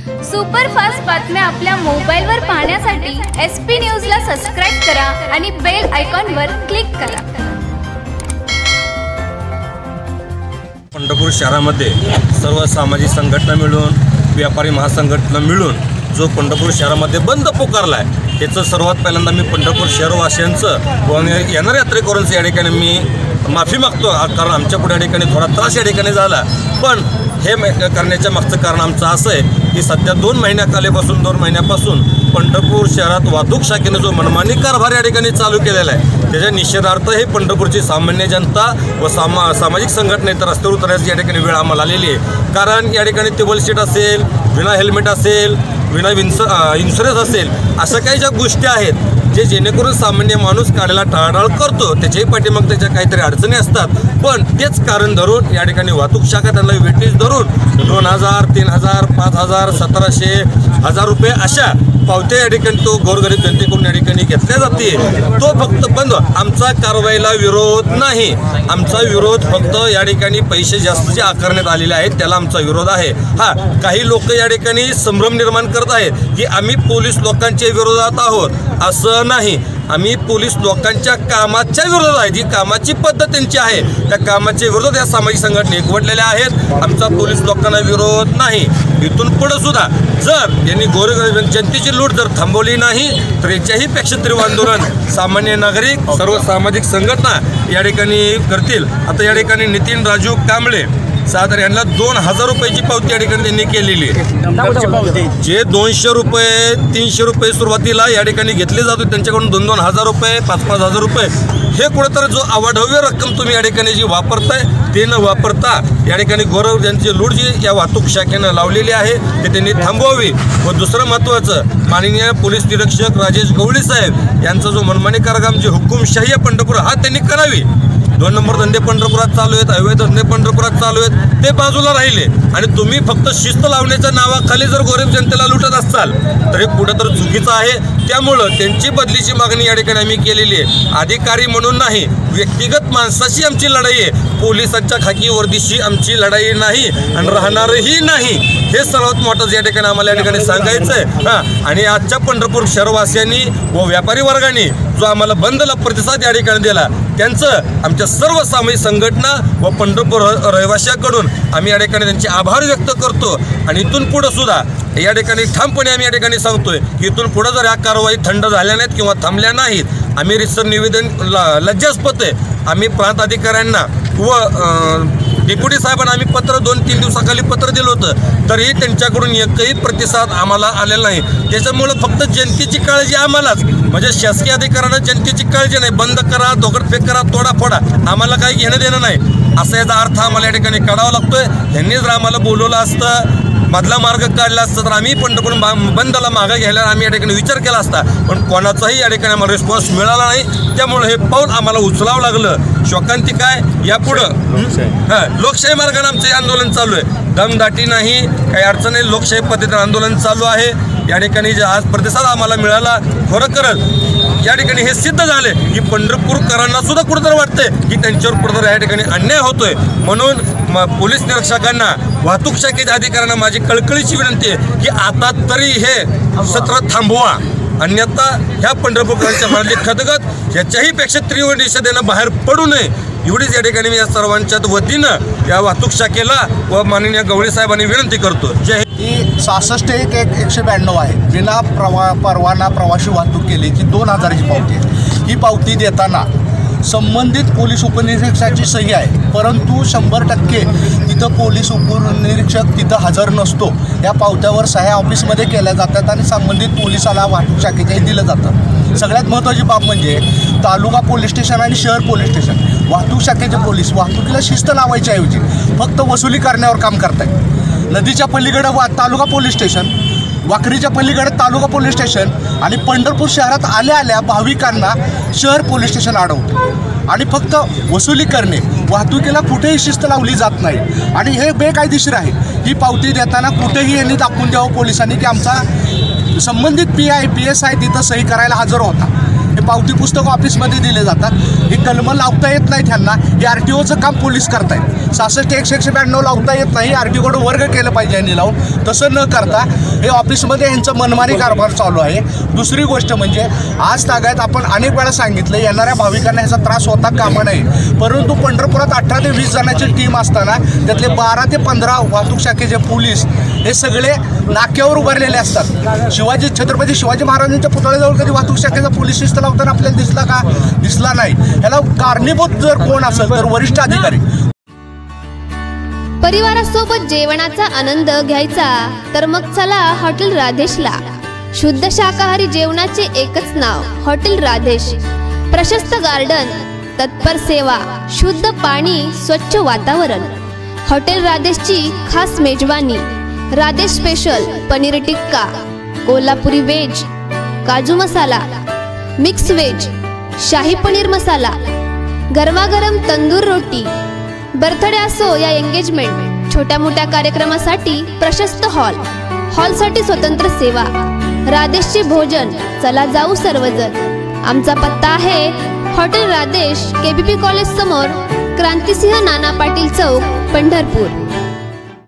Superfast बातम्या आपल्या मोबाईलवर पाहण्यासाठी SP न्यूजला सबस्क्राइब करा आणि बेल आयकॉनवर क्लिक करा। पंढरपूर शहरामध्ये सर्व सामाजिक संघटना मिळून, व्यापारी महासंघटना मिळून जो पंढरपूर शहरामध्ये बंद पुकारला आहे, त्याचं सर्वात पहिल्यांदा मी पंढरपूर शहरवासियांचं व येणाऱ्या यात्रेकरूंचं या ठिकाणी मी माफी मागतो, कारण आमच्या पुढे या ठिकाणी थोडा त्रास या ठिकाणी झाला। पण हे करण्याच्या मागचं कारण आमचं असं आहे की सध्या 2 महिन्यापासून पंढरपूर शहरात वाहतूक शाखेने जो मनमानी कारभार या ठिकाणी चालू केलेला आहे, त्याच्या निषेधार्थ हे पंढरपूरची सामान्य जनता व सामाजिक संघटना इतर रस्त्यावर उतरण्याची या ठिकाणी वेळ आम्हाला आलेली आहे। कारण या ठिकाणी टेबल सीट असेल, विना हेल्मेट असेल, विना इन्शुरन्स असेल, अशा काही ज्या गोष्टी आहेत जे जेणेकरून सामान्य माणूस काढायला टाळाटाळ करतो, त्याच्याही पाठीमागे त्याच्या काहीतरी अडचणी असतात। पण तेच कारण धरून या ठिकाणी वाहतूक शाखा त्यांना वेटीस धरून 2000, 3000, 5000, 1700, 1000 रुपये अशा पावत्या या ठिकाणी तो गोरगरीब जनतेकडून या ठिकाणी घेतल्या जाते। तो फक्त बंद, आमचा कारवाईला विरोध नाही, आमचा विरोध फक्त या ठिकाणी पैसे जास्त जे आकारण्यात आलेले आहेत त्याला आमचा विरोध आहे। काही लोक या ठिकाणी संभ्रम निर्माण करत आहेत की आम्ही पोलीस लोकांच्या विरोधात आहोत, असं नाही। आम्ही पोलीस लोकांच्या कामाच्या विरोधात आहे, जी कामाची पद्धत त्यांची आहे त्या कामाच्या विरोधात या सामाजिक संघटना एकवटलेल्या आहेत। आमचा पोलीस लोकांना विरोध नाही। इथून पुढे सुद्धा जर यांनी गोरगरीब जनतेची लूट जर थांबवली नाही तर याच्याही पेक्षा तीव्र आंदोलन सामान्य नागरिक, सर्व सामाजिक संघटना या ठिकाणी करतील। आता या ठिकाणी नितीन राजू कांबळे साधारण यांना 2000 रुपयाची पावती या ठिकाणी त्यांनी केलेली आहे। जे 200 रुपये 300 रुपये सुरुवातीला या ठिकाणी घेतले जातो त्यांच्याकडून 2-2 हजार रुपये 5-5 हजार रुपये हे कुठेतरी जो अवाढव्य रक्कम तुम्ही या ठिकाणी जी वापरताय ते न वापरता या ठिकाणी गौरव ज्यांची लूट जी या वाहतूक शाखेनं लावलेली आहे ते त्यांनी थांबवावी। व दुसरं महत्त्वाचं, माननीय पोलीस निरीक्षक राजेश गवळी साहेब यांचा जो मनमानी कारभार जी हुकुमशाही आहे पंढरपूर हा त्यांनी करावी। 2 नंबर धंदे पंढरपुरात चालू आहेत, अवैध धंदे पंढरपुरात चालू आहेत, ते बाजूला राहिले आणि तुम्ही फक्त शिस्त लावण्याच्या नावाखाली जर गरीब जनतेला लुटत असाल तर हे कुठं तर चुकीचं आहे। त्यामुळं त्यांची बदलीची मागणी या ठिकाणी आम्ही केलेली आहे। अधिकारी म्हणून नाही, व्यक्तिगत माणसाची आमची लढाई आहे, पोलिसांच्या खाकी वर्दीशी आमची लढाई नाही आणि राहणारही नाही। हे सर्वात मोठं या ठिकाणी आम्हाला या ठिकाणी सांगायचं आहे। आणि आजच्या पंढरपूर शहरवासियांनी व व्यापारी वर्गाने जो आम्हाला बंदला प्रतिसाद या ठिकाणी दिला त्यांचं आमच्या सर्व सामाजिक संघटना व पंढरपूर रहिवाशांकडून आम्ही या ठिकाणी त्यांचे आभार व्यक्त करतो। आणि इथून पुढे सुद्धा या ठिकाणी ठामपणे आम्ही या ठिकाणी सांगतोय की इथून पुढे जर या कारवाई थंड झाल्या नाहीत किंवा थांबल्या नाहीत, आम्ही रितसर निवेदन लज्जास्पद आहे, आम्ही प्रांत अधिकाऱ्यांना व डेप्युटी साहेबांना आम्ही पत्र 2-3 दिवसाखाली पत्र दिलं होतं, तरीही त्यांच्याकडून एकही प्रतिसाद आम्हाला आलेला नाही। त्याच्यामुळं फक्त जनतेची काळजी आम्हालाच, म्हणजे शासकीय अधिकाऱ्यांना जनतेची काळजी नाही, बंद करा, दगडफेक करा, तोडाफोडा, आम्हाला काही घेणं देणं नाही असा याचा अर्थ आम्हाला या ठिकाणी काढावा लागतोय। यांनी जर आम्हाला बोलवलं असतं, मधला मार्ग काढला असता तर आम्ही पंढरपूर बंदला मागं घ्यायला आम्ही या ठिकाणी विचार केला असता, पण कोणाचाही या ठिकाणी आम्हाला रिस्पॉन्स मिळाला नाही। त्यामुळे हे पाऊल आम्हाला उचलावं लागलं। शोकांतिक आहे, यापुढं लोकशाही मार्गाने आमचं आंदोलन चालू आहे, दमदाटी नाही, काही अडचण नाही, लोकशाही पद्धतीने आंदोलन चालू आहे। या ठिकाणी जे आज प्रतिसाद आम्हाला मिळाला, खरोखरच या ठिकाणी हे सिद्ध झाले की पंढरपूरकरांना सुद्धा कुठंतरी वाटतंय की त्यांच्यावर कुठंतरी या ठिकाणी अन्याय होतोय। म्हणून पोलीस निरीक्षकांना, वाहतूक शाखेच्या अधिकाऱ्यांना माझी कळकळीची विनंती आहे की आता तरी हे सत्र थांबवा, अन्यथा ह्या पंढरपूरकरांच्या मनातली खदगत याच्याही पेक्षा तीव्र निषेधानं बाहेर पडू नये एवढीच या ठिकाणी मी या सर्वांच्या वतीनं या वाहतूक शाखेला व माननीय गवळी साहेबांनी विनंती करतो। जय हिंद। ही 66-192 आहे, विना परवाना प्रवासी वाहतूक केली की 2000ची पावती आहे। ही पावती देताना संबंधित पोलीस उपनिरीक्षकाची सही आहे, परंतु 100% तिथं पोलीस उपनिरीक्षक तिथं हजर नसतो। या पावत्यावर सह्या ऑफिसमध्ये केल्या जातात आणि संबंधित पोलिसाला वाहतूक शाखेच्याही दिलं जातं। सगळ्यात महत्त्वाची बाब म्हणजे तालुका पोलीस स्टेशन आणि शहर पोलीस स्टेशन, वाहतूक शाखेचे पोलीस वाहतुकीला शिस्त लावायच्या ऐवजी फक्त वसुली करण्यावर काम करतात। नदीच्या पलीकडं तालुका पोलीस स्टेशन, वाखरीच्या पलीकडे तालुका पोलीस स्टेशन आणि पंढरपूर शहरात आल्या भाविकांना शहर पोलीस स्टेशन अडवते आणि फक्त वसुली करणे, वाहतुकीला कुठेही शिस्त लावली जात नाही आणि हे बेकायदेशीर आहे। ही पावती देताना कुठेही यांनी दाखवून द्यावं पोलिसांनी की आमचा संबंधित PI PSI तिथं सही करायला हजर होता। हे पावती पुस्तक ऑफिसमध्ये दिले जातात. हे कलमं लावता येत नाही त्यांना. हे RTOचं काम पोलीस करतायत. 66-192 लावता येत नाही. RTOकडं वर्ग केलं पाहिजे यांनी लावून. तसं न करता हे ऑफिसमध्ये यांचं मनमानी कारभार चालू आहे. दुसरी गोष्ट म्हणजे आज तागायत आपण अनेक वेळा सांगितलं येणाऱ्या भाविकांना ह्याचा त्रास होता कामा नाही. परंतु पंढरपुरात 18 ते 20 जणांची टीम असताना त्यातले 12 ते 15 वाहतूक शाखेचे पोलीस हे सगळे नाक्यावर उभारलेले असतात. छत्रपती शिवाजी महाराजांच्या पुतळ्याजवळ कधी वाहतूक शाखेचा पोलीस शिस्त लावताना आपल्याला दिसला का? दिसला नाही. याला कारणीभूत जर कोण असेल तर वरिष्ठ अधिकारी. परिवारासोबत जेवणाचा आनंद घ्यायचा तर मग चला हॉटेल राधेशला. शुद्ध शाकाहारी जेवणाचे एकच नाव हॉटेल राधेश. प्रशस्त गार्डन, तत्पर सेवा, शुद्ध पाणी, स्वच्छ वातावरण. हॉटेल राधेशची खास मेजवानी. राधेश स्पेशल पनीर टिक्का, कोल्हापुरी वेज, काजू मसाला, मिक्स वेज, शाही पनीर मसाला, गरमागरम तंदूर रोटी. बर्थडे असो या एंगेजमेंट, छोट्या मोठ्या कार्यक्रमासाठी प्रशस्त हॉलसाठी स्वतंत्र सेवा. राधेशचे भोजन, चला जाऊ सर्वजण. आमचा पत्ता आहे हॉटेल राधेश, KBP कॉलेज समोर, क्रांतिसिंह नाना पाटील चौक, पंढरपूर.